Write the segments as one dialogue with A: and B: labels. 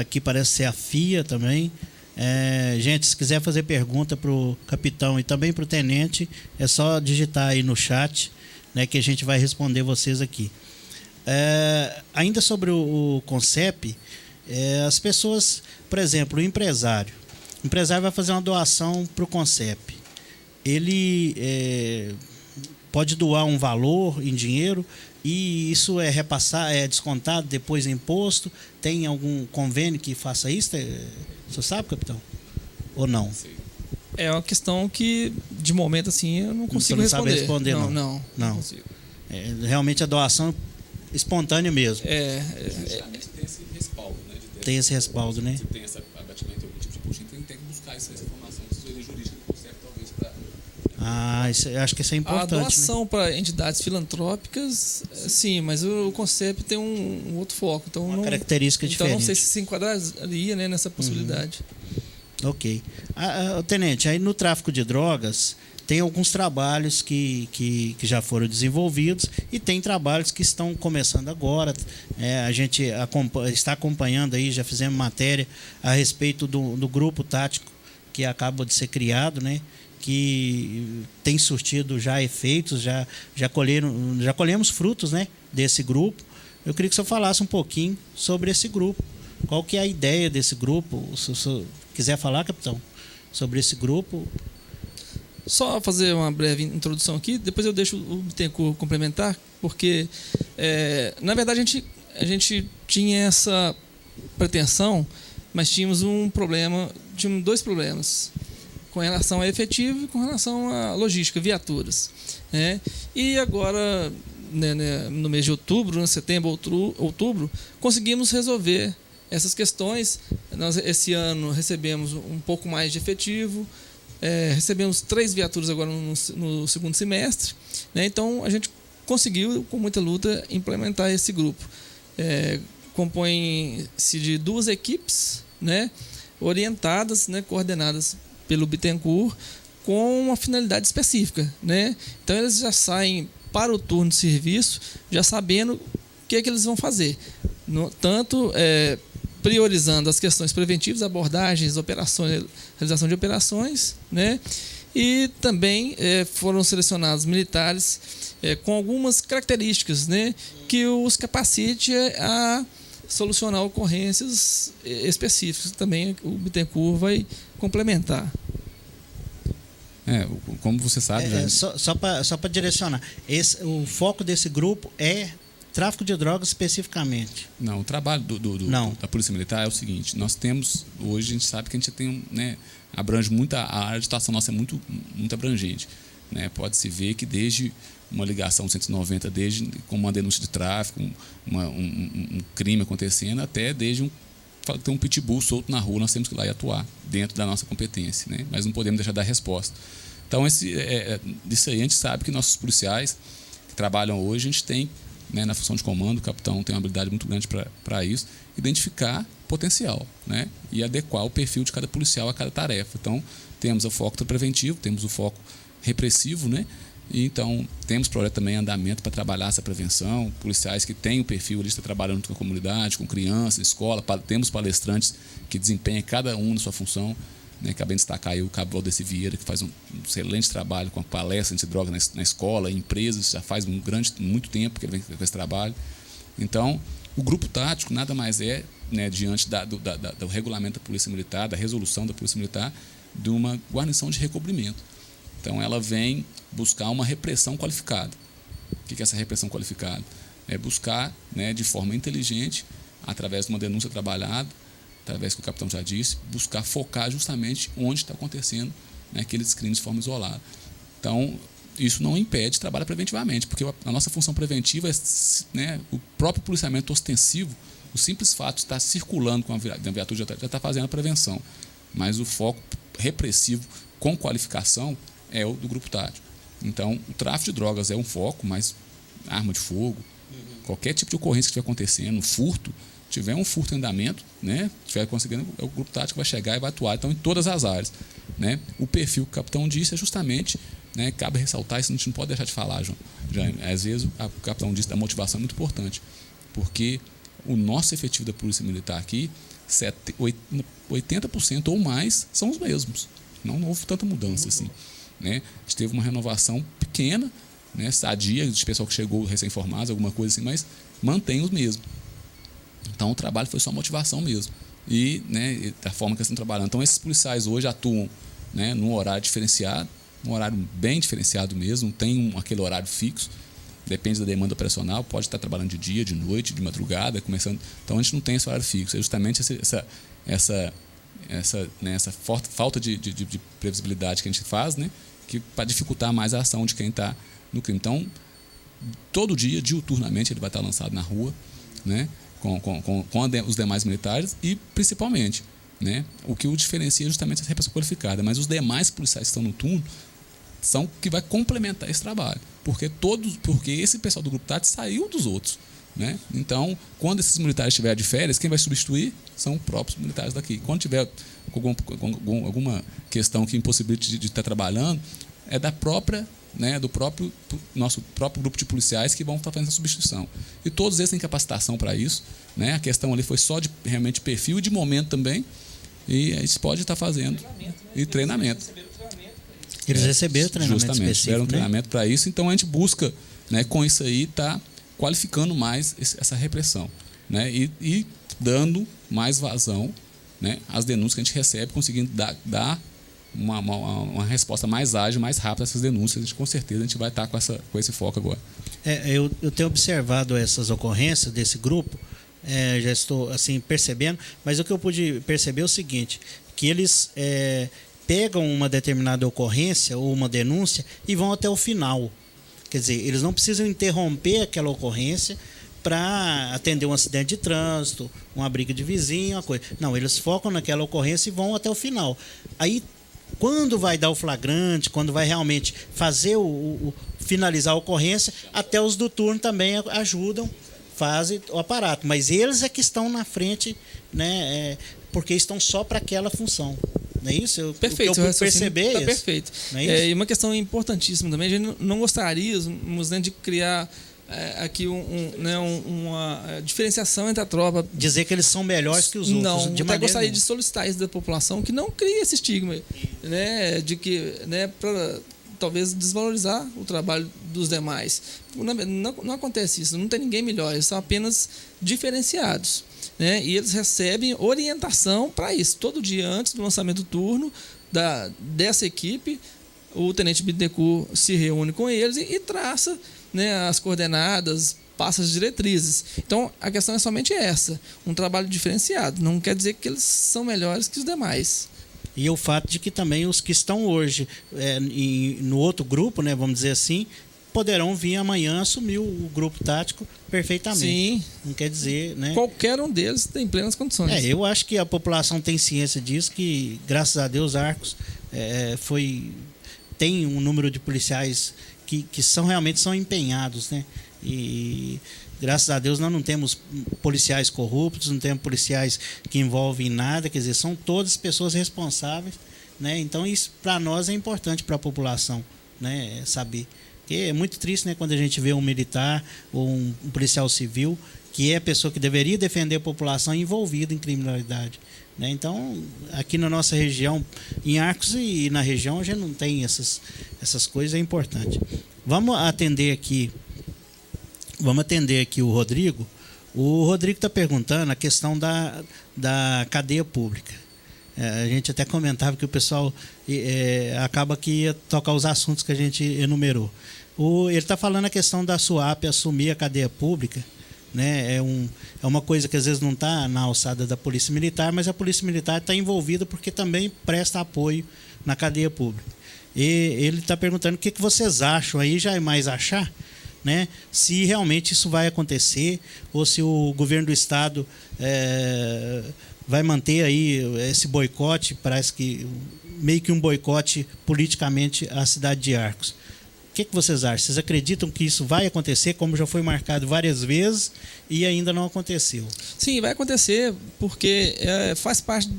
A: aqui parece ser a FIA também. Gente, se quiser fazer pergunta para o capitão e também para o tenente, é só digitar aí no chat, né, que a gente vai responder vocês aqui. Ainda sobre o CONCEP, as pessoas, por exemplo, o empresário vai fazer uma doação para o CONCEP. Ele pode doar um valor em dinheiro e isso é descontado depois em imposto? Tem algum convênio que faça isso? Você sabe, capitão? Ou não?
B: É uma questão que, de momento, assim, eu não consigo responder.
A: Sabe responder,
B: não consigo.
A: Realmente a doação espontânea mesmo.
C: Justamente tem esse respaldo, né?
A: Tem esse respaldo, né?
C: Se tem esse abatimento ou algum tipo de imposto, tem que buscar essa informação de tesouraria jurídica do CONCEP, talvez, para...
A: Eu acho que isso é importante.
B: A doação, né, para entidades filantrópicas, sim, mas o CONCEP tem um outro foco. Então,
A: uma característica diferente.
B: Então, não sei se enquadraria, né, nessa possibilidade.
A: Ok. Tenente, aí no tráfico de drogas tem alguns trabalhos que já foram desenvolvidos e tem trabalhos que estão começando agora. A gente está acompanhando aí, já fizemos matéria a respeito do grupo tático que acaba de ser criado, né? Que tem surtido já efeitos, já colhemos frutos, né, desse grupo. Eu queria que o senhor falasse um pouquinho sobre esse grupo. Qual que é a ideia desse grupo? Se o senhor quiser falar, capitão, sobre esse grupo.
B: Só fazer uma breve introdução aqui, depois eu deixo o Bittencourt complementar, porque, na verdade, a gente tinha essa pretensão, mas tínhamos dois problemas, com relação a efetivo e com relação à logística, viaturas, né? E agora, né, no mês de outubro, setembro, outubro, conseguimos resolver essas questões. Nós, esse ano, recebemos um pouco mais de efetivo, recebemos 3 viaturas agora no segundo semestre, né? Então, a gente conseguiu, com muita luta, implementar esse grupo. Compõe-se de 2 equipes, né, orientadas, né, coordenadas pelo Bittencourt, com uma finalidade específica, né? Então, eles já saem para o turno de serviço, já sabendo o que eles vão fazer. Tanto priorizando as questões preventivas, abordagens, operações, realização de operações, né? E também foram selecionados militares com algumas características, né, que os capacite a solucionar ocorrências específicas. Também o Bittencourt vai complementar.
C: Como você sabe...
A: Só para direcionar, o foco desse grupo é tráfico de drogas especificamente?
C: Não, o trabalho da Polícia Militar é o seguinte: nós temos, hoje a gente sabe que a gente tem, né, abrange muita, a área de atuação nossa é muito, muito abrangente, né? Pode-se ver que desde uma ligação 190, desde com uma denúncia de tráfico, um crime acontecendo, até desde ter um pitbull solto na rua, nós temos que ir lá e atuar dentro da nossa competência, né? Mas não podemos deixar de dar resposta. Então, isso aí a gente sabe que nossos policiais que trabalham hoje, a gente tem, né, na função de comando, o capitão tem uma habilidade muito grande para isso, identificar potencial, né, e adequar o perfil de cada policial a cada tarefa. Então, temos o foco preventivo, temos o foco repressivo, né, e então temos projeto também em andamento para trabalhar essa prevenção, policiais que têm o perfil, eles estão trabalhando com a comunidade, com crianças, escola, temos palestrantes que desempenham cada um na sua função, né, acabei de destacar aí o Cabo Valdeci Vieira, que faz um excelente trabalho com a palestra antidroga na escola, em empresas, já faz muito tempo que ele vem com esse trabalho. Então, o grupo tático nada mais é, né, diante do regulamento da Polícia Militar, da resolução da Polícia Militar, de uma guarnição de recobrimento. Então, ela vem buscar uma repressão qualificada. O que é essa repressão qualificada? É buscar, né, de forma inteligente, através de uma denúncia trabalhada, através que o capitão já disse, buscar focar justamente onde está acontecendo, né, aqueles crimes de forma isolada. Então, isso não impede trabalhar preventivamente, porque a nossa função preventiva é, né, o próprio policiamento ostensivo, o simples fato de estar circulando com a viatura já está fazendo a prevenção. Mas o foco repressivo com qualificação é o do grupo tático. Então, o tráfico de drogas é um foco, mas arma de fogo, qualquer tipo de ocorrência que estiver acontecendo, furto, tiver um furto em andamento, né, tiver conseguindo, o grupo tático vai chegar e vai atuar, então, em todas as áreas, né. O perfil que o capitão disse é justamente, né, cabe ressaltar, isso a gente não pode deixar de falar, João. Às vezes, o capitão disse da motivação é muito importante, porque o nosso efetivo da Polícia Militar aqui, 80% ou mais são os mesmos. Não houve tanta mudança assim, né? A gente teve uma renovação pequena, né, sadia, de pessoal que chegou recém-formado, alguma coisa assim, mas mantém os mesmos. Então o trabalho foi só motivação mesmo. E, né, da forma que eles estão trabalhando. Então esses policiais hoje atuam, né, num horário diferenciado, um horário bem diferenciado mesmo, não tem aquele horário fixo, depende da demanda operacional, pode estar trabalhando de dia, de noite, de madrugada, começando. Então a gente não tem esse horário fixo, é justamente essa falta de previsibilidade que a gente faz, né, que para dificultar mais a ação de quem está no crime. Então, todo dia, diuturnamente, ele vai estar lançado na rua, né, com os demais militares e, principalmente, né, o que o diferencia é justamente essa repressão qualificada. Mas os demais policiais que estão no turno são que vai complementar esse trabalho, porque esse pessoal do grupo tático saiu dos outros, né? Então, quando esses militares estiverem de férias, quem vai substituir são os próprios militares daqui. Quando tiver alguma questão que impossibilite de estar trabalhando, é da própria, né, do nosso próprio grupo de policiais que vão estar fazendo essa substituição. E todos eles têm capacitação para isso, né? A questão ali foi só de realmente perfil e de momento também, e a gente pode estar fazendo treinamento.
A: Eles receberam treinamento
C: justamente,
A: específico,
C: tiveram
A: né?
C: treinamento para isso, então a gente busca, né, com isso aí, estar qualificando mais essa repressão, né, e dando mais vazão, né, às denúncias que a gente recebe, conseguindo dar uma resposta mais ágil, mais rápida a essas denúncias. A gente, com certeza a gente vai estar com esse foco agora.
A: Eu tenho observado essas ocorrências desse grupo, já estou assim percebendo, mas o que eu pude perceber é o seguinte, que eles pegam uma determinada ocorrência ou uma denúncia e vão até o final. Quer dizer, eles não precisam interromper aquela ocorrência para atender um acidente de trânsito, uma briga de vizinho, uma coisa. Não, eles focam naquela ocorrência e vão até o final. Aí, quando vai dar o flagrante, quando vai realmente fazer finalizar a ocorrência, até os do turno também ajudam, fazem o aparato. Mas eles é que estão na frente, né, porque estão só para aquela função. Não é isso?
B: Perfeito,
A: o que eu pude perceber
B: tá
A: é
B: perfeito.
A: Não é isso?
B: E uma questão importantíssima também, a gente não gostaríamos, né, de criar aqui uma diferenciação entre a tropa.
A: Dizer que eles são melhores que os outros.
B: Não,
A: de
B: até gostaria
A: nenhuma.
B: de solicitar isso da população, que não crie esse estigma, né, de que, né, para talvez desvalorizar o trabalho dos demais. Não acontece isso, não tem ninguém melhor, eles são apenas diferenciados, né? E eles recebem orientação para isso. Todo dia antes do lançamento do turno dessa equipe, o tenente Bittencourt se reúne com eles e traça, né, as coordenadas, passa as diretrizes. Então, a questão é somente essa, um trabalho diferenciado. Não quer dizer que eles são melhores que os demais.
A: E o fato de que também os que estão hoje no outro grupo, né, vamos dizer assim, poderão vir amanhã assumir o grupo tático perfeitamente.
B: Sim.
A: Não quer dizer, né?
B: Qualquer um deles tem plenas condições.
A: Eu acho que a população tem ciência disso, que graças a Deus Arcos tem um número de policiais que realmente são empenhados, né? E graças a Deus nós não temos policiais corruptos, não temos policiais que envolvem nada, quer dizer, são todas pessoas responsáveis, né? Então isso para nós é importante, para a população, né, saber. Porque é muito triste, né, quando a gente vê um militar ou um policial civil, que é a pessoa que deveria defender a população, envolvida em criminalidade, né? Então, aqui na nossa região, em Arcos e na região, a gente não tem essas coisas, é importante. Vamos atender aqui o Rodrigo. O Rodrigo está perguntando a questão da cadeia pública. A gente até comentava que o pessoal acaba que ia tocar os assuntos que a gente enumerou. Ele está falando a questão da SUAP assumir a cadeia pública, né? É uma coisa que às vezes não está na alçada da Polícia Militar, mas a Polícia Militar está envolvida porque também presta apoio na cadeia pública. E ele está perguntando o que vocês acham aí, já é mais achar, né, se realmente isso vai acontecer ou se o governo do estado vai manter aí esse boicote, parece que meio que um boicote politicamente à cidade de Arcos. O que vocês acham? Vocês acreditam que isso vai acontecer, como já foi marcado várias vezes e ainda não aconteceu?
B: Sim, vai acontecer porque faz parte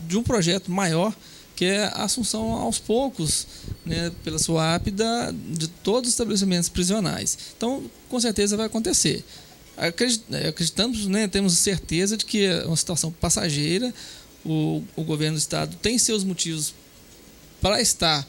B: de um projeto maior, que é a assunção aos poucos, né, pela SUAP de todos os estabelecimentos prisionais. Então, com certeza vai acontecer. acreditamos, né, temos certeza de que é uma situação passageira. O governo do estado tem seus motivos para estar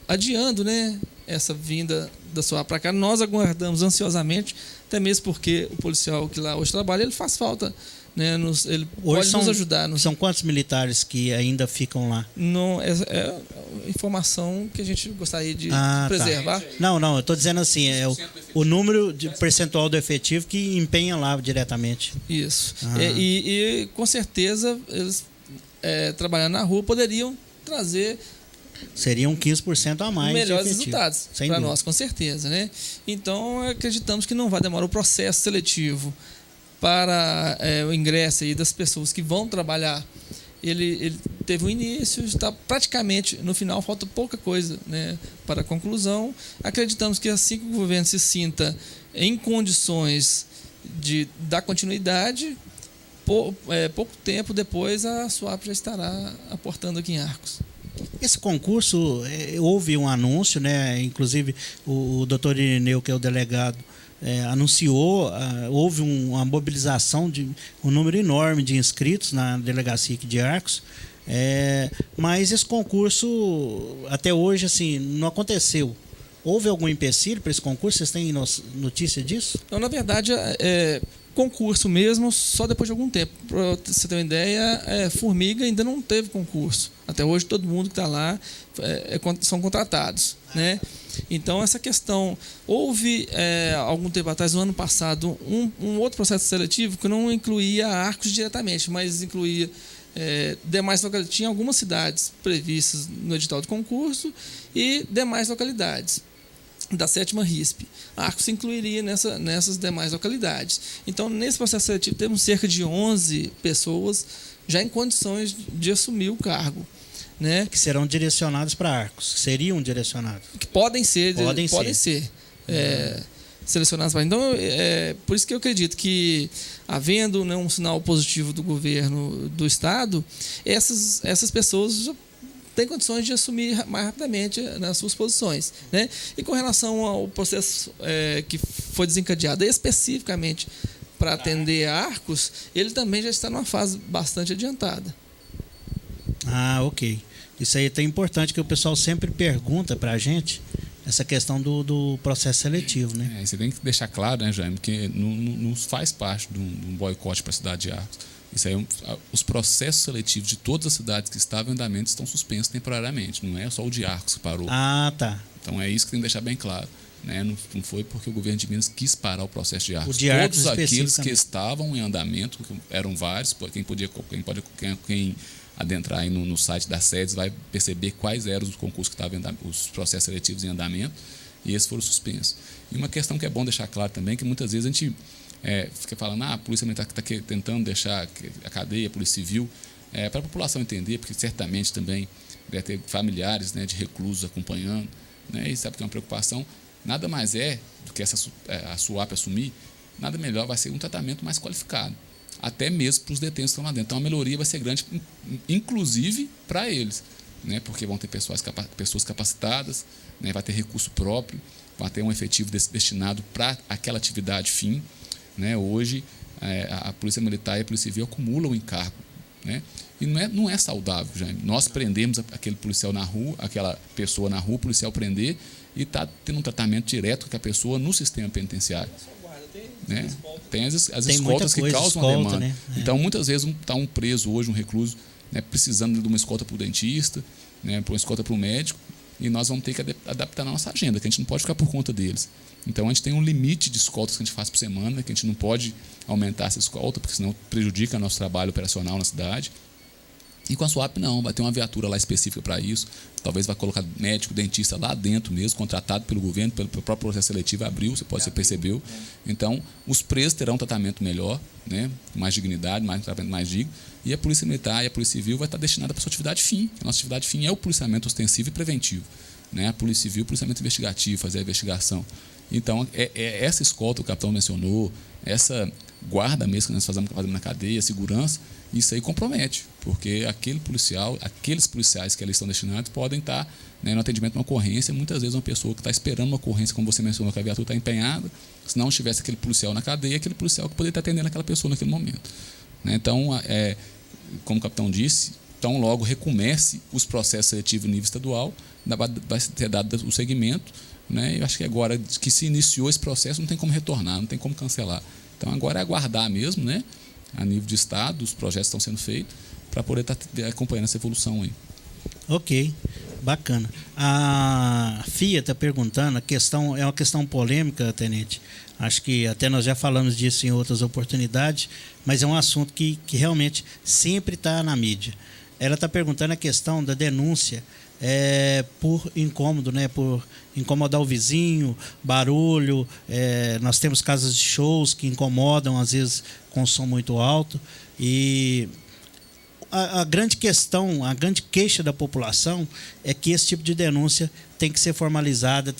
B: adiando, né, essa vinda da SOAP para cá. Nós aguardamos ansiosamente, até mesmo porque o policial que lá hoje trabalha, ele faz falta, né, ele pode nos ajudar.
A: São quantos militares que ainda ficam lá?
B: Não, é informação que a gente gostaria de preservar.
A: Tá. Não, eu estou dizendo assim, o número de percentual do efetivo que empenha lá diretamente.
B: Isso. E com certeza eles, trabalhando na rua, poderiam trazer...
A: Seriam 15% a mais.
B: Melhores resultados para nós, com certeza, né? Então, acreditamos que não vai demorar o processo seletivo para o ingresso aí das pessoas que vão trabalhar. Ele teve um início, está praticamente no final, falta pouca coisa, né, para a conclusão. Acreditamos que assim que o governo se sinta em condições de dar continuidade, pouco tempo depois a SOAP já estará aportando aqui em Arcos.
A: Esse concurso, houve um anúncio, né? Inclusive o doutor Irineu, que é o delegado, anunciou, houve uma mobilização de um número enorme de inscritos na delegacia aqui de Arcos, mas esse concurso até hoje assim, não aconteceu. Houve algum empecilho para esse concurso? Vocês têm notícia disso?
B: Não, na verdade, concurso mesmo só depois de algum tempo. Para você ter uma ideia, Formiga ainda não teve concurso. Até hoje todo mundo que está lá são contratados, né? Então essa questão, houve algum tempo atrás, no ano passado, um outro processo seletivo que não incluía Arcos diretamente, mas incluía demais localidades. Tinha algumas cidades previstas no edital de concurso e demais localidades da 7ª RISP. Arcos se incluiria nessas demais localidades. Então, nesse processo seletivo, temos cerca de 11 pessoas já em condições de assumir o cargo, né?
A: Que serão direcionados para Arcos. Seriam direcionados.
B: Que podem ser. Selecionados para. Então, por isso que eu acredito que, havendo, né, um sinal positivo do governo do estado, essas pessoas já têm condições de assumir mais rapidamente nas suas posições, né? E com relação ao processo que foi desencadeado especificamente para atender a Arcos, ele também já está numa fase bastante adiantada.
A: Ok. Isso aí é tão importante que o pessoal sempre pergunta para a gente, essa questão do processo seletivo, né?
C: Você tem que deixar claro, né, Jaime, que não faz parte de um boicote para a cidade de Arcos. Isso aí, os processos seletivos de todas as cidades que estavam em andamento estão suspensos temporariamente. Não é só o de Arcos que parou.
A: Tá.
C: Então é isso que tem que deixar bem claro, né? Não foi porque o governo de Minas quis parar o processo de Arcos.
A: Todos
C: aqueles que estavam em andamento, que eram vários, quem adentrar aí no site das sedes vai perceber quais eram os concursos que estavam os processos seletivos em andamento, e esses foram suspensos. E uma questão que é bom deixar claro também, que muitas vezes a gente fica falando, a polícia militar está tentando deixar a cadeia, a polícia civil, para a população entender, porque certamente também deve ter familiares, né, de reclusos acompanhando, né, e sabe que é uma preocupação. Nada mais do que a SOAP assumir, nada melhor, vai ser um tratamento mais qualificado, até mesmo para os detentos que estão lá dentro. Então a melhoria vai ser grande, inclusive para eles, né, porque vão ter pessoas capacitadas, né, vai ter recurso próprio, vai ter um efetivo destinado para aquela atividade fim, né? Hoje a Polícia Militar e a Polícia Civil acumulam encargo, né? E não é saudável, Jaime. Nós prendemos aquele policial na rua, aquela pessoa na rua, o policial prender e está tendo um tratamento direto com a pessoa no sistema penitenciário. Né? Tem as escoltas que causam a demanda. Né? Então, muitas vezes, está um preso hoje, um recluso, né, precisando de uma escolta para o dentista, né, para uma escolta para o médico, e nós vamos ter que adaptar a nossa agenda, que a gente não pode ficar por conta deles. Então, a gente tem um limite de escoltas que a gente faz por semana, que a gente não pode aumentar essa escolta, porque senão prejudica o nosso trabalho operacional na cidade. E com a SOAP não, vai ter uma viatura lá específica para isso, talvez vai colocar médico, dentista lá dentro mesmo, contratado pelo governo, pelo próprio processo seletivo, abriu, você percebeu. Então, os presos terão um tratamento melhor, né, mais dignidade, um tratamento mais digno, e a Polícia Militar e a Polícia Civil vai estar destinada para a sua atividade fim. A nossa atividade fim é o policiamento ostensivo e preventivo, né? A Polícia Civil, o policiamento investigativo, fazer a investigação. Então, essa escolta que o capitão mencionou, essa guarda mesmo que nós fazemos na cadeia, segurança, isso aí compromete, porque aqueles policiais que ali estão destinados podem estar, né, no atendimento de uma ocorrência, muitas vezes uma pessoa que está esperando uma ocorrência, como você mencionou, que a viatura está empenhada, se não tivesse aquele policial na cadeia, aquele policial que poderia estar atendendo aquela pessoa naquele momento. Né? Então, como o capitão disse, tão logo recomece os processos seletivos em nível estadual, vai ter dado o segmento, né? Eu acho que agora que se iniciou esse processo, não tem como retornar, não tem como cancelar. Então, agora é aguardar mesmo, né? A nível de Estado, os projetos estão sendo feitos, para poder estar acompanhando essa evolução aí.
A: Ok, bacana. A FIA está perguntando, é uma questão polêmica, tenente. Acho que até nós já falamos disso em outras oportunidades, mas é um assunto que realmente sempre está na mídia. Ela está perguntando a questão da denúncia por incômodo, né? Por incomodar o vizinho, barulho. Nós temos casas de shows que incomodam, às vezes com som muito alto. E a grande questão, a grande queixa da população é que esse tipo de denúncia tem que ser formalizada,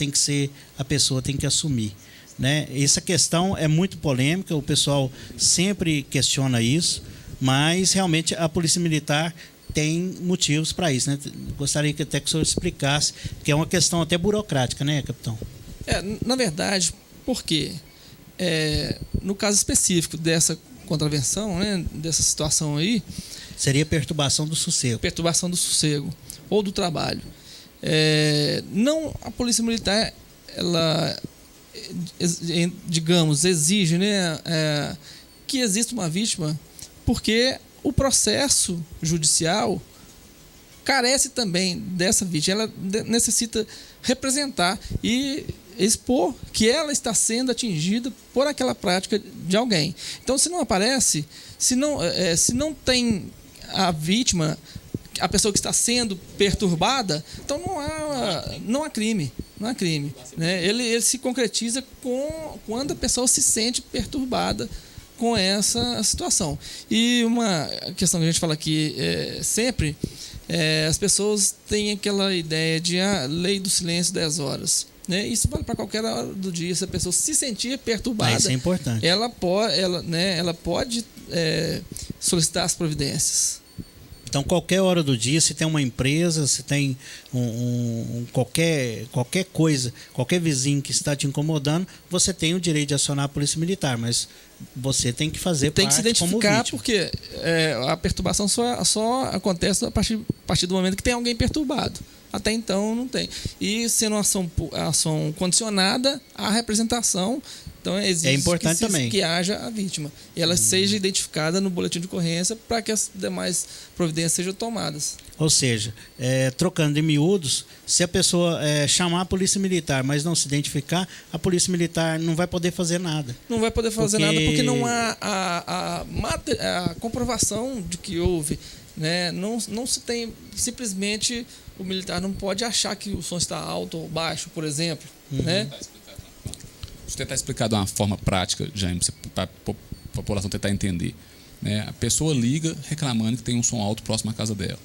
A: a pessoa tem que assumir. Né? Essa questão é muito polêmica, o pessoal sempre questiona isso, mas realmente a Polícia Militar tem motivos para isso. Né? Gostaria que até que o senhor explicasse, que é uma questão até burocrática, né, capitão?
B: Na verdade, por quê? No caso específico dessa contravenção, né, dessa situação aí,
A: seria perturbação do sossego.
B: Perturbação do sossego ou do trabalho. Não, a Polícia Militar, ela, digamos, exige, né, que exista uma vítima, porque o processo judicial carece também dessa vítima. Ela necessita representar e expor que ela está sendo atingida por aquela prática de alguém. Então, se não aparece, se não tem a vítima, a pessoa que está sendo perturbada, então não há crime. Não há crime. Né? Ele se concretiza quando a pessoa se sente perturbada com essa situação. E uma questão que a gente fala aqui sempre, as pessoas têm aquela ideia de lei do silêncio 10 horas. Né? Isso vale para qualquer hora do dia. Se a pessoa se sentir perturbada,
A: isso é importante.
B: Ela pode solicitar as providências.
A: Então, qualquer hora do dia, se tem uma empresa, se tem qualquer coisa, qualquer vizinho que está te incomodando, você tem o direito de acionar a Polícia Militar, mas você tem que fazer
B: tem
A: parte
B: que se identificar,
A: como vítima.
B: Porque a perturbação só acontece a partir do momento que tem alguém perturbado. Até então não tem. E sendo uma ação condicionada à representação, então exige
A: importante também
B: que haja a vítima. E ela seja identificada no boletim de ocorrência para que as demais providências sejam tomadas.
A: Ou seja, trocando em miúdos, se a pessoa chamar a Polícia Militar, mas não se identificar, a Polícia Militar não vai poder fazer nada.
B: Não vai poder fazer nada porque não há a comprovação de que houve. Né? Não se tem, simplesmente o militar não pode achar que o som está alto ou baixo, por exemplo. Né?
C: Deixa eu tentar explicar de uma forma prática, Jaime, para a população tentar entender. Né? A pessoa liga reclamando que tem um som alto próximo à casa dela.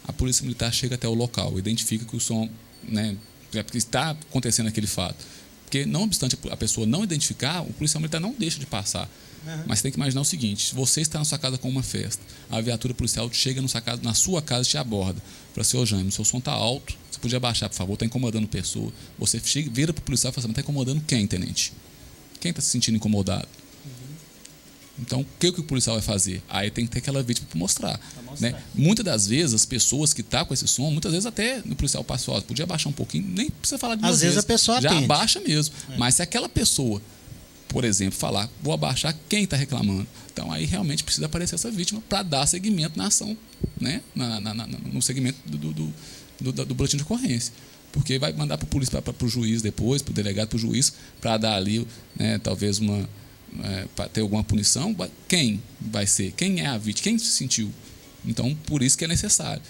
C: A Polícia Militar chega até o local, identifica que o som, né, porque está acontecendo aquele fato. Porque, não obstante a pessoa não identificar, o policial militar não deixa de passar. Mas tem que imaginar o seguinte: se você está na sua casa com uma festa, a viatura policial chega na sua casa e te aborda. Fala assim: ô Jaime, seu som está alto, você podia abaixar, por favor, está incomodando pessoa. Você vira para o policial e fala assim: está incomodando quem, tenente? Quem está se sentindo incomodado? Então, o que o policial vai fazer? Aí tem que ter aquela vítima para mostrar. Né? Muitas das vezes, as pessoas que estão com esse som, muitas vezes até no policial passou, podia abaixar um pouquinho, nem precisa falar de
A: às vezes a pessoa
C: já
A: atende.
C: abaixa mesmo. Mas se aquela pessoa, por exemplo, falar, vou abaixar, quem está reclamando? Então, aí realmente precisa aparecer essa vítima para dar seguimento na ação, né? No segmento do boletim de ocorrência. Porque vai mandar para o polícia, para o juiz depois, para o delegado, para o juiz, para dar ali, né, talvez para ter alguma punição. Quem vai ser? Quem é a vítima? Quem se sentiu? Então, por isso que é necessário,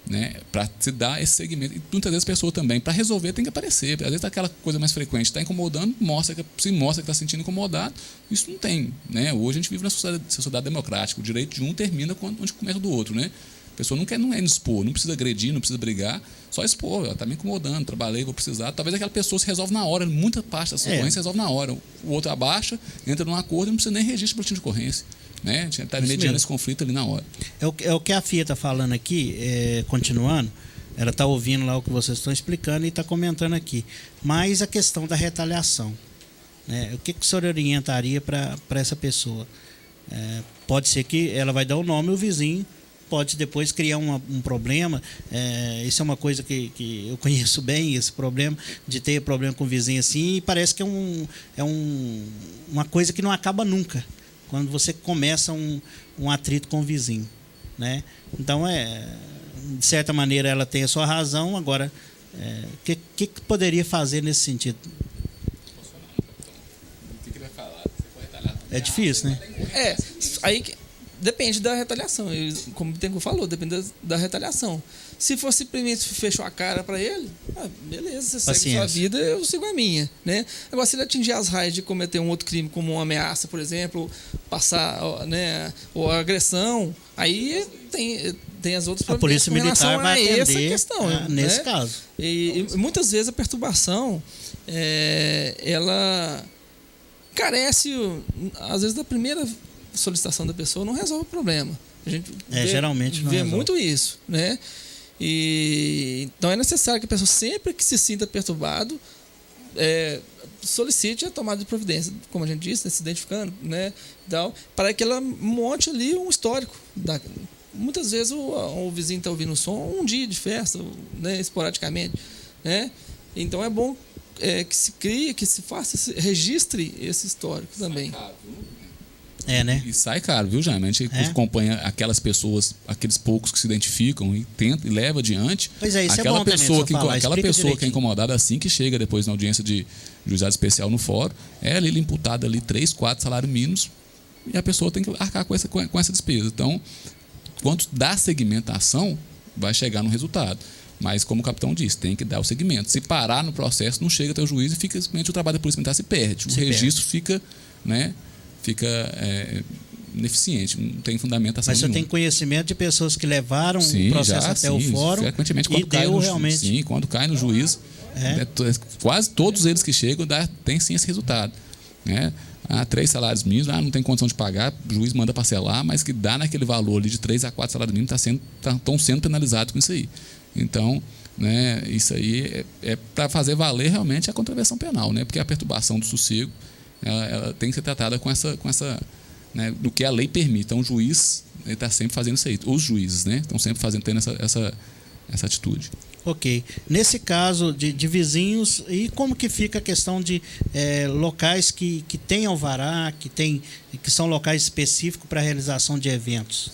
C: né, para se dar esse segmento. E muitas vezes a pessoa também, para resolver, tem que aparecer. Às vezes está aquela coisa mais frequente, está incomodando, mostra que está se sentindo incomodado. Isso não tem. Né? Hoje a gente vive numa sociedade democrática. O direito de um termina onde começa o do outro. Né? A pessoa não é expor, não precisa agredir, não precisa brigar, só expor. Ela está me incomodando, trabalhei, vou precisar. Talvez aquela pessoa se resolve na hora, muita parte da ocorrência se resolve na hora. O outro abaixa, entra num acordo e não precisa nem registro de boletim de ocorrência. Né? A gente está mediando esse conflito ali na hora.
A: É o que a FIA está falando aqui, continuando. Ela está ouvindo lá o que vocês estão explicando e está comentando aqui. Mas a questão da retaliação. Né? O que o senhor orientaria para essa pessoa? Pode ser que ela vai dar o nome e o vizinho pode depois criar um problema. Isso é uma coisa que eu conheço bem, esse problema de ter problema com o vizinho assim, e parece que uma coisa que não acaba nunca, quando você começa um atrito com o vizinho. Né? Então, de certa maneira, ela tem a sua razão. Agora, o que poderia fazer nesse sentido?
C: O que ele vai falar? Você foi retaliado?
A: É difícil, né?
B: Aí depende da retaliação. Como o Bittencourt falou, depende da retaliação. Se for simplesmente fechou a cara para ele, beleza, você segue a sua vida, eu sigo a minha. Né? Agora, se ele atingir as raias de cometer um outro crime, como uma ameaça, por exemplo, passar, né, ou agressão, aí tem as outras
A: a Polícia Militar vai atender
B: essa questão,
A: nesse
B: né?
A: caso.
B: E muitas vezes a perturbação, ela carece, às vezes, da primeira solicitação da pessoa, não resolve o problema. A gente
A: geralmente não
B: vê
A: resolve.
B: muito isso, né? Então é necessário que a pessoa, sempre que se sinta perturbado, solicite a tomada de providência, como a gente disse, se identificando, né, para que ela monte ali um histórico. Muitas vezes o vizinho está ouvindo o som um dia de festa, né, esporadicamente, né? Então é bom que se crie, que se faça, registre esse histórico também.
A: Né?
C: E sai caro, viu, Jaime? A gente acompanha aquelas pessoas, aqueles poucos que se identificam e tenta e leva adiante.
A: Pois é, isso
C: aquela
A: é bom
C: pessoa
A: também,
C: aquela pessoa que é incomodada, assim que chega depois na audiência de juizado especial no fórum, ali imputada ali 3, 4 salários mínimos, e a pessoa tem que arcar com essa despesa. Então, quanto dá segmento à ação, vai chegar no resultado. Mas, como o capitão disse, tem que dar o segmento. Se parar no processo, não chega até o juiz e fica simplesmente o trabalho da Polícia Militar se perde. O registro fica, né, ineficiente, não tem fundamentação.
A: Mas você tem conhecimento de pessoas que levaram o processo até o fórum
C: frequentemente,
A: e deu realmente.
C: Sim, quando cai no juiz, quase todos eles que chegam tem sim esse resultado. Né? 3 salários mínimos, não tem condição de pagar, o juiz manda parcelar, mas que dá naquele valor ali de 3 a 4 salários mínimos, estão sendo penalizados com isso aí. Então, né, isso aí é para fazer valer realmente a contravenção penal, né? Porque a perturbação do sossego ela tem que ser tratada com essa né, do que a lei permite. Então, o juiz está sempre fazendo isso aí. Os juízes, né, estão sempre tendo essa atitude.
A: Ok. Nesse caso de vizinhos, e como que fica a questão de locais que têm alvará, que são locais específicos para a realização de eventos?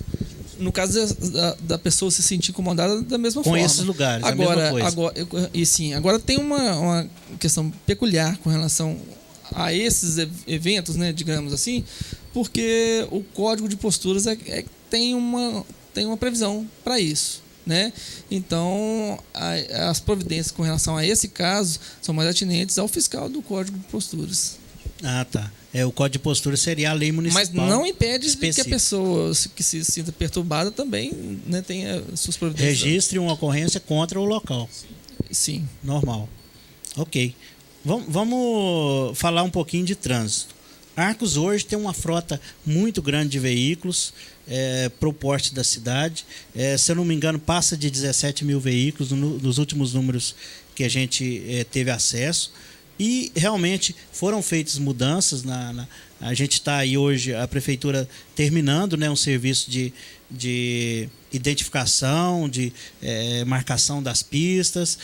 B: No caso da pessoa se sentir incomodada da mesma forma.
A: Com esses lugares,
B: agora,
A: a mesma coisa.
B: Agora tem uma questão peculiar com relação a esses eventos, né, digamos assim, porque o Código de Posturas tem uma previsão para isso. Né? Então, as providências com relação a esse caso são mais atinentes ao fiscal do Código de Posturas.
A: Tá. O Código de Postura seria a lei municipal.
B: Mas não impede
A: específica.
B: que a pessoa que se sinta perturbada também, né, tenha suas providências.
A: Registre uma ocorrência contra o local.
B: Sim.
A: Normal. Ok. Vamos falar um pouquinho de trânsito. Arcos hoje tem uma frota muito grande de veículos para o porte da cidade. Se eu não me engano, passa de 17 mil veículos nos últimos números que a gente teve acesso. E realmente foram feitas mudanças. A gente está aí hoje, a prefeitura terminando, né, um serviço de identificação, de marcação das pistas,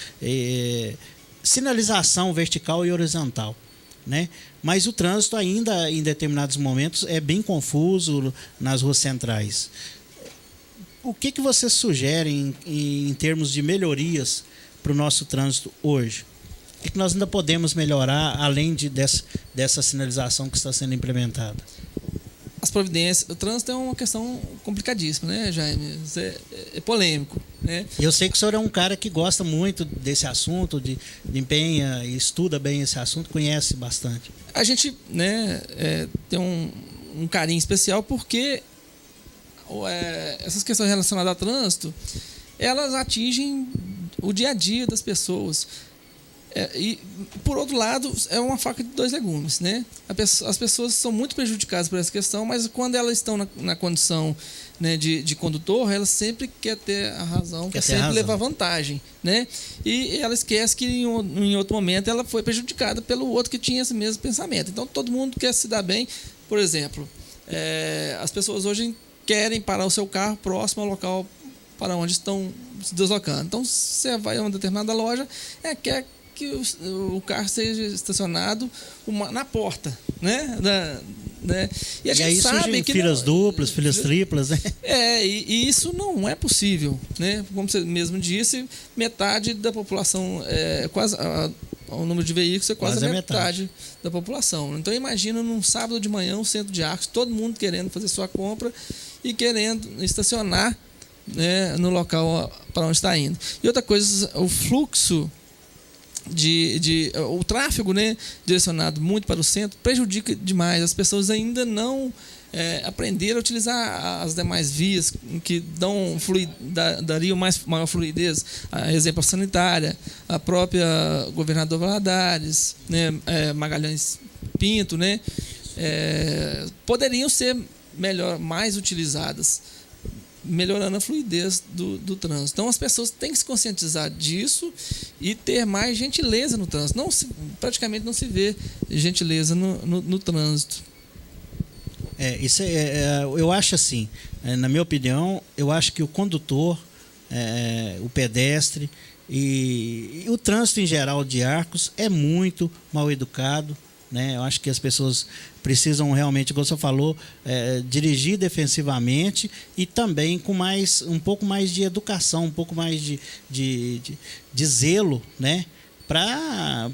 A: sinalização vertical e horizontal. Né? Mas o trânsito ainda, em determinados momentos, é bem confuso nas ruas centrais. O que vocês sugerem em termos de melhorias para o nosso trânsito hoje? O que nós ainda podemos melhorar, além dessa sinalização que está sendo implementada?
B: As providências. O trânsito é uma questão complicadíssima, né, Jaime? É polêmico. Né?
A: Eu sei que o senhor é um cara que gosta muito desse assunto, de empenha e estuda bem esse assunto, conhece bastante.
B: A gente, né, tem um carinho especial porque essas questões relacionadas a trânsito, elas atingem o dia a dia das pessoas. E, por outro lado, é uma faca de dois legumes, né? As pessoas são muito prejudicadas por essa questão, mas quando elas estão na condição, né, de condutor, elas sempre querem ter a razão, quer sempre levar vantagem, né? E ela esquece que em outro momento ela foi prejudicada pelo outro que tinha esse mesmo pensamento. Então, todo mundo quer se dar bem. Por exemplo, as pessoas hoje querem parar o seu carro próximo ao local para onde estão se deslocando. Então, você vai a uma determinada loja, quer que o carro seja estacionado na porta, né? E a gente sabe que
A: filas duplas, filas triplas, né?
B: E isso não é possível, né? Como você mesmo disse, metade da população, o número de veículos é quase a metade da população. Então imagina num sábado de manhã, um centro de Arcos, todo mundo querendo fazer sua compra e querendo estacionar, né, no local para onde está indo. E outra coisa, o fluxo o tráfego, né, direcionado muito para o centro prejudica demais. As pessoas ainda não aprenderam a utilizar as demais vias que dariam maior fluidez. Exemplo, a sanitária, a própria Governador Valadares, né, Magalhães Pinto, né, poderiam ser mais utilizadas, melhorando a fluidez do trânsito. Então, as pessoas têm que se conscientizar disso e ter mais gentileza no trânsito. Praticamente não se vê gentileza no trânsito.
A: Eu acho assim, na minha opinião, eu acho que o condutor, o pedestre e o trânsito em geral de Arcos é muito mal educado, né? Eu acho que as pessoas precisam realmente, como você falou, dirigir defensivamente e também com um pouco mais de educação, um pouco mais de zelo, né? Para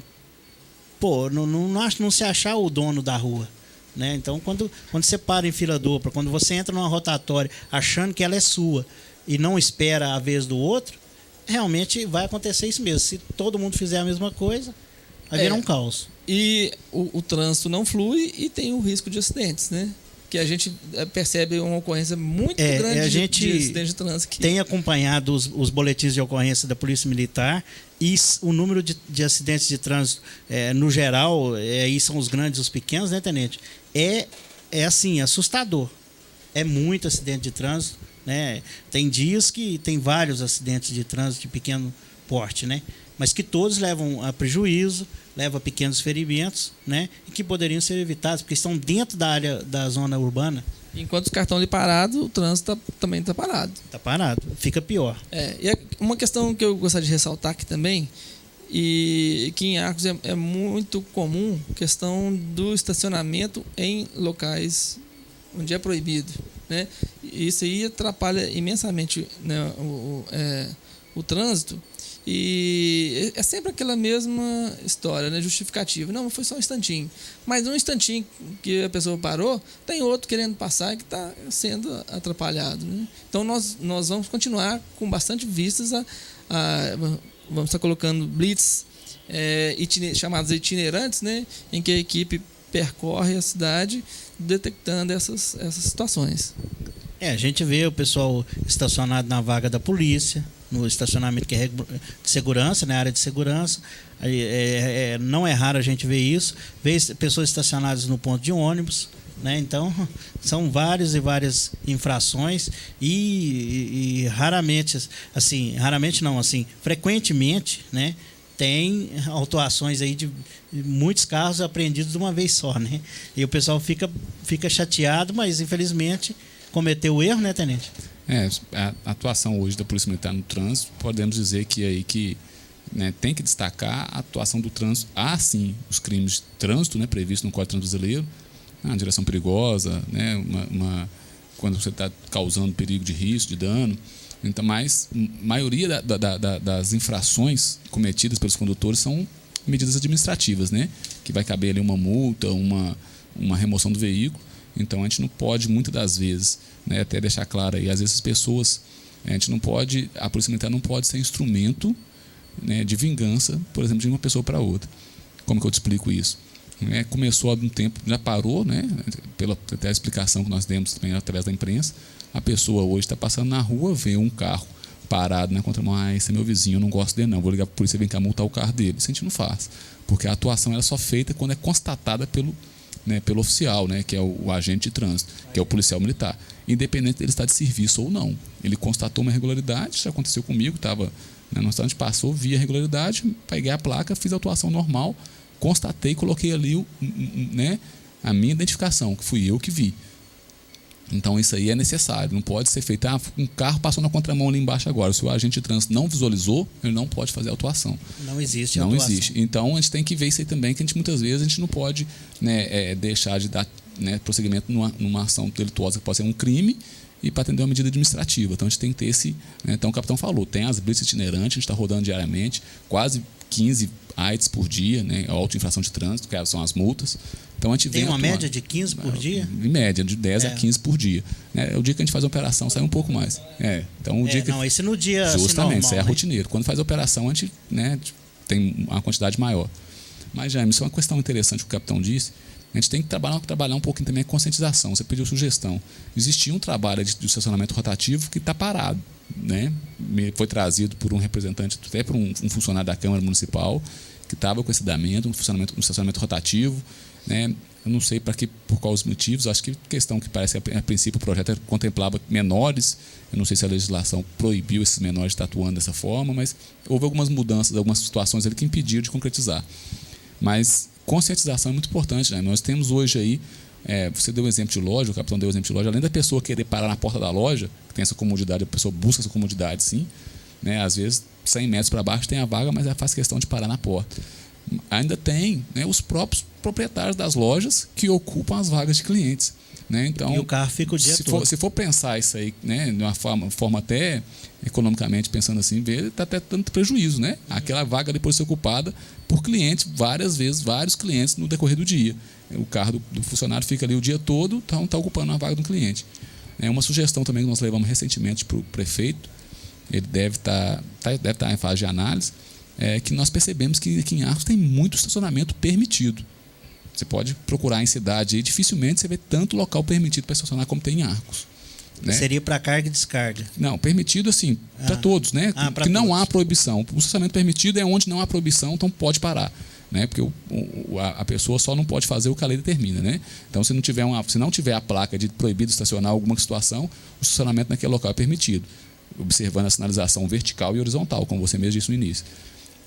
A: não se achar o dono da rua, né? Então, quando você para em fila dupla, quando você entra numa rotatória achando que ela é sua e não espera a vez do outro, realmente vai acontecer isso mesmo. Se todo mundo fizer a mesma coisa, vai virar um caos.
B: E o trânsito não flui e tem o risco de acidentes, né? Que a gente percebe uma ocorrência muito grande de acidentes de trânsito aqui.
A: Tem acompanhado os boletins de ocorrência da Polícia Militar e o número de acidentes de trânsito, no geral, aí são os grandes e os pequenos, né, Tenente? É assim, assustador. É muito acidente de trânsito, né? Tem dias que tem vários acidentes de trânsito de pequeno porte, né? Mas que todos levam a prejuízo, levam a pequenos ferimentos, né? E que poderiam ser evitados, porque estão dentro da área da zona urbana.
B: Enquanto os carros estão ali parados, o trânsito também está parado.
A: Está parado, fica pior.
B: E uma questão que eu gostaria de ressaltar aqui também, e que em Arcos é muito comum, questão do estacionamento em locais onde é proibido, né? Isso aí atrapalha imensamente, né, o trânsito. E é sempre aquela mesma história, né? Justificativa. Não, foi só um instantinho. Mas um instantinho que a pessoa parou, tem outro querendo passar que está sendo atrapalhado, né? Então nós vamos continuar com bastante vistas vamos estar colocando blitz chamados itinerantes, né? Em que a equipe percorre a cidade detectando essas situações.
A: A gente vê o pessoal estacionado na vaga da polícia, no estacionamento que é de segurança, na área de segurança. Não é raro a gente ver isso. Ver pessoas estacionadas no ponto de ônibus, né? Então, são várias e várias infrações e frequentemente, né? Tem autuações aí de muitos carros apreendidos de uma vez só, né? E o pessoal fica chateado, mas infelizmente cometeu o erro, né, Tenente?
C: A atuação hoje da Polícia Militar no trânsito, podemos dizer que né, tem que destacar a atuação do trânsito. Há, sim, os crimes de trânsito, né, previstos no Código de Trânsito Brasileiro, a direção perigosa, né, quando você está causando perigo de risco, de dano. Então, mas a maioria das infrações cometidas pelos condutores são medidas administrativas, né, que vai caber ali uma multa, uma remoção do veículo. Então a gente não pode, muitas das vezes, né, até deixar claro aí, às vezes as pessoas, a Polícia Militar não pode ser instrumento, né, de vingança, por exemplo, de uma pessoa para outra. Como que eu te explico isso? Começou há um tempo, já parou, né, pela até a explicação que nós demos também através da imprensa, a pessoa hoje está passando na rua, vê um carro parado na contramão, esse é meu vizinho, eu não gosto dele não, vou ligar para a polícia, vem cá multar o carro dele. Isso a gente não faz, porque a atuação ela é só feita quando é constatada pelo oficial, né, que é o agente de trânsito, que é o policial militar, independente dele estar de serviço ou não. Ele constatou uma irregularidade, isso aconteceu comigo, estava no restaurante, passou, vi a irregularidade, peguei a placa, fiz a atuação normal, constatei, coloquei ali a minha identificação, que fui eu que vi. Então isso aí é necessário, não pode ser feito. Um carro passou na contramão ali embaixo agora. Se o agente de trânsito não visualizou, ele não pode fazer a autuação.
A: Não existe
C: não
A: autuação.
C: Existe. Então a gente tem que ver isso aí também, que muitas vezes a gente não pode deixar de dar prosseguimento numa ação delituosa que pode ser um crime e para atender uma medida administrativa. Então a gente tem que ter esse. Então o capitão falou, tem as blitz itinerantes, a gente está rodando diariamente, quase 15 AIDS por dia, auto-infração de trânsito, que são as multas. Então a gente
A: tem uma média de 15 por dia?
C: Em média, de 10 a 15 por dia. O dia que a gente faz a operação sai um pouco mais. Então, o dia que...
A: Não, esse no dia
C: justamente,
A: normal,
C: isso é rotineiro. Quando faz a operação, a gente tem uma quantidade maior. Mas, Jaime, isso é uma questão interessante que o capitão disse. A gente tem que trabalhar um pouquinho também a conscientização. Você pediu sugestão. Existia um trabalho de estacionamento rotativo que está parado. Foi trazido por um representante, até por um funcionário da Câmara Municipal, que estava com esse andamento, um estacionamento rotativo. Eu não sei por quais motivos, acho que questão que parece que a princípio o projeto contemplava menores, eu não sei se a legislação proibiu esses menores de estar atuando dessa forma, mas houve algumas mudanças, algumas situações ali que impediram de concretizar. Mas conscientização é muito importante, né? Nós temos hoje aí, você deu o exemplo de loja, o capitão deu o exemplo de loja, além da pessoa querer parar na porta da loja, que tem essa comodidade, a pessoa busca essa comodidade sim, às vezes 100 metros para baixo tem a vaga, mas ela faz questão de parar na porta. Ainda tem os próprios proprietários das lojas que ocupam as vagas de clientes. Então,
A: e o carro fica o dia todo.
C: Se for pensar isso aí de uma forma até economicamente, pensando assim, está até dando prejuízo. Aquela vaga depois de ser ocupada por clientes, várias vezes, vários clientes no decorrer do dia. O carro do funcionário fica ali o dia todo, então está ocupando a vaga do cliente. Uma sugestão também que nós levamos recentemente para o prefeito, ele deve estar em fase de análise, que nós percebemos que aqui em Arcos tem muito estacionamento permitido. Você pode procurar em cidade e dificilmente você vê tanto local permitido para estacionar como tem em Arcos.
A: Seria para carga e descarga?
C: Não, permitido assim, para todos, que não há proibição. O estacionamento permitido é onde não há proibição, então pode parar. Porque a pessoa só não pode fazer o que a lei determina. Então, se não tiver a placa de proibido estacionar alguma situação, o estacionamento naquele local é permitido, observando a sinalização vertical e horizontal, como você mesmo disse no início.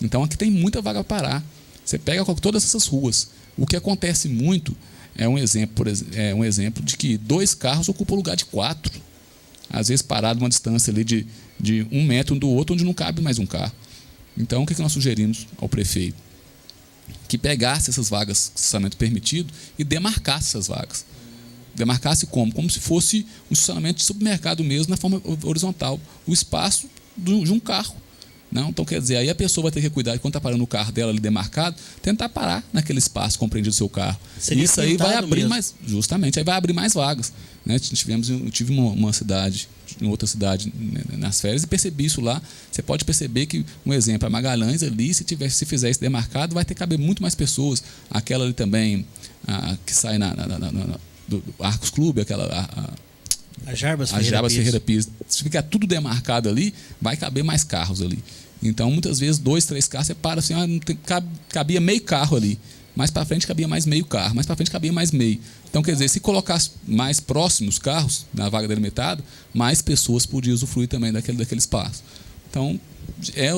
C: Então, aqui tem muita vaga para parar. Você pega todas essas ruas. O que acontece muito é um exemplo de que 2 carros ocupam o lugar de 4. Às vezes parado uma distância ali de 1 metro um do outro, onde não cabe mais um carro. Então, o que nós sugerimos ao prefeito? Que pegasse essas vagas de estacionamento permitido e demarcasse essas vagas. Demarcasse como? Como se fosse um estacionamento de supermercado mesmo, na forma horizontal. O espaço de um carro. Então, quer dizer, aí a pessoa vai ter que cuidar, quando está parando o carro dela ali demarcado, tentar parar naquele espaço compreendido do seu carro. Isso aí vai abrir mais, justamente, aí vai abrir mais vagas. Eu tive uma cidade, em outra cidade nas férias e percebi isso lá. Você pode perceber que, um exemplo, a Magalhães ali, se fizer isso demarcado, vai ter que caber muito mais pessoas. Aquela ali também, que sai do Arcos Clube,
A: a Jarbas
C: Ferreira Pires. Se ficar tudo demarcado ali, vai caber mais carros ali. Então, muitas vezes, 2, 3 carros, você para assim, cabia meio carro ali. Mais para frente cabia mais meio carro, mais para frente cabia mais meio. Então, quer dizer, se colocasse mais próximos carros na vaga delimitada, mais pessoas podiam usufruir também daquele espaço. Então,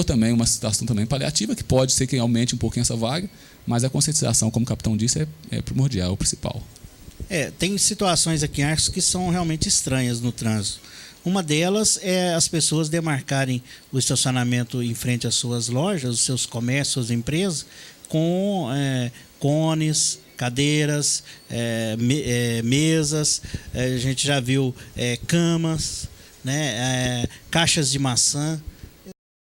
C: também uma situação também paliativa, que pode ser que aumente um pouquinho essa vaga, mas a conscientização, como o capitão disse, é primordial, é o principal.
A: Tem situações aqui em Arcos que são realmente estranhas no trânsito. Uma delas é as pessoas demarcarem o estacionamento em frente às suas lojas, os seus comércios, suas empresas, com cones, cadeiras, mesas, a gente já viu camas, caixas de maçã.